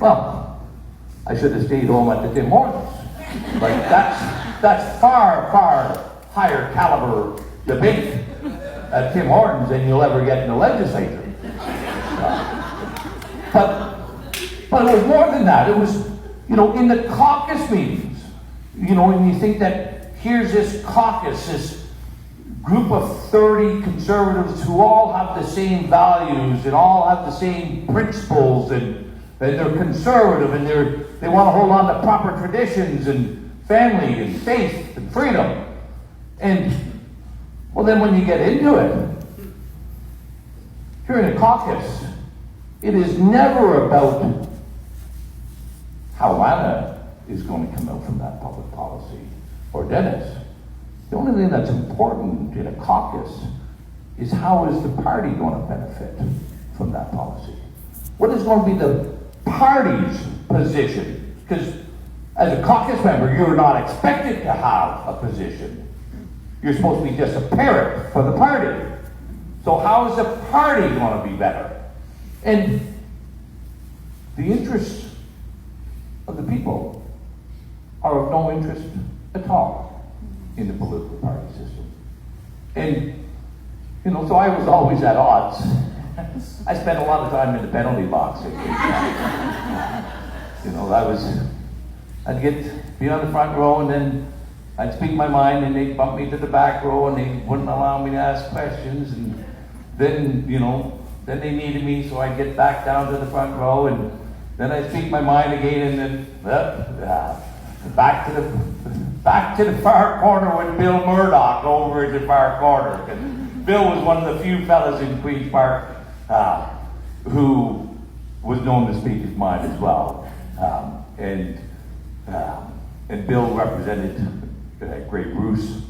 Well, I should have stayed home at the Tim Hortons. Like, that's far, far higher caliber debate at Tim Hortons than you'll ever get in the legislature. But it was more than that. It was, you know, in the caucus meetings, you know, and you think that here's this caucus, this group of 30 conservatives who all have the same values and all have the same principles, and they're conservative, and they want to hold on to proper traditions and family and faith and freedom. And, well, then when you get into it, during the caucus, it is never about how Lana is going to come out from that public policy, or Dennis. The only thing that's important in a caucus is how is the party going to benefit from that policy? What is going to be the party's position? Because as a caucus member, you're not expected to have a position. You're supposed to be just a parrot for the party. So how is the party going to be better? And the interests of the people are of no interest at all in the political party system. And, you know, so I was always at odds. I spent a lot of time in the penalty box. You know, I'd be on the front row, and then I'd speak my mind, and they'd bump me to the back row, and they wouldn't allow me to ask questions. And then, you know, then they needed me, so I'd get back down to the front row, and then I'd speak my mind again, and then back to the far corner with Bill Murdoch over at the far corner. 'Cause Bill was one of the few fellas in Queen's Park who was known to speak his mind as well. And Bill represented Great Bruce,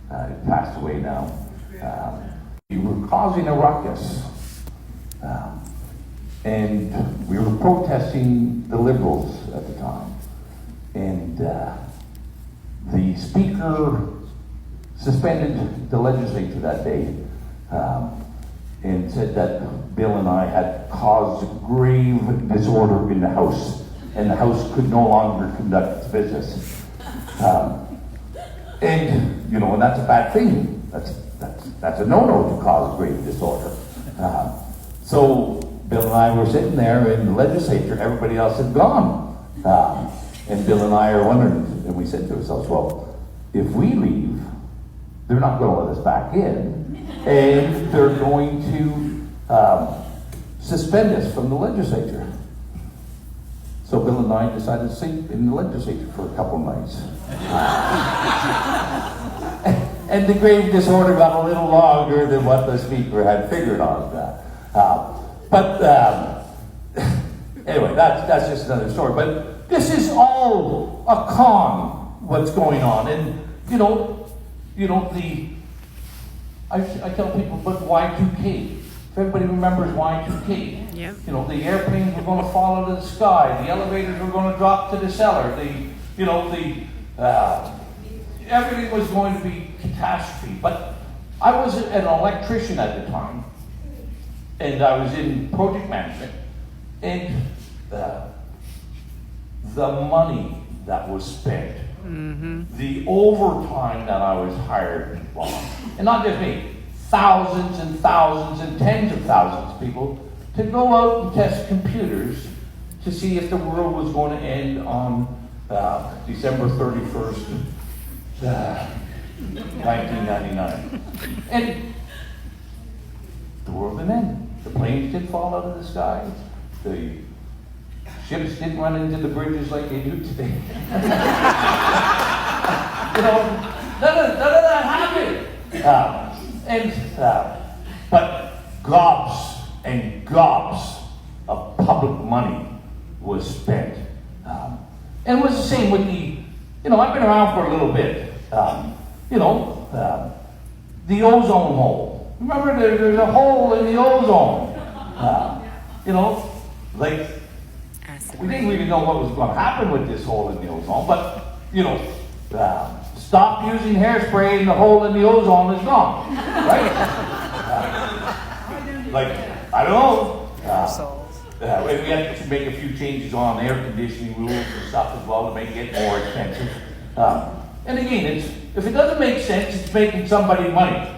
who passed away now. We were causing a ruckus. And we were protesting the Liberals at the time. And the Speaker suspended the legislature that day and said that Bill and I had caused grave disorder in the House, and the House could no longer conduct its business. And, you know, and that's a bad thing. That's a no-no to cause grave disorder. So Bill and I were sitting there in the legislature, everybody else had gone. And Bill and I are wondering, and we said to ourselves, well, if we leave, they're not going to let us back in, and they're going to suspend us from the legislature. So Bill and I decided to sleep in the legislature for a couple nights. And the grave disorder got a little longer than what the Speaker had figured on that. Anyway, that's just another story. But this is all a con, what's going on. And, I tell people about Y2K. If everybody remembers Y2K, yep. You know, the airplanes were going to fall out of the sky, the elevators were going to drop to the cellar, everything was going to be catastrophe. But I was an electrician at the time, and I was in project management, and the money that was spent, the overtime that I was hired on, and not just me, thousands and thousands and tens of thousands of people to go out and test computers to see if the world was going to end on December 31st, 1999. And the world didn't end. The planes didn't fall out of the sky. The ships didn't run into the bridges like they do today. None of that happened. But gobs and gobs of public money was spent. And it was the same with I've been around for a little bit. The ozone hole. Remember, there's a hole in the ozone. We didn't really know what was going to happen with this hole in the ozone, but, stop using hairspray and the hole in the ozone is gone, right? I don't know. We have to make a few changes on air conditioning rules and stuff as well to make it more expensive. And again, if it doesn't make sense, it's making somebody money.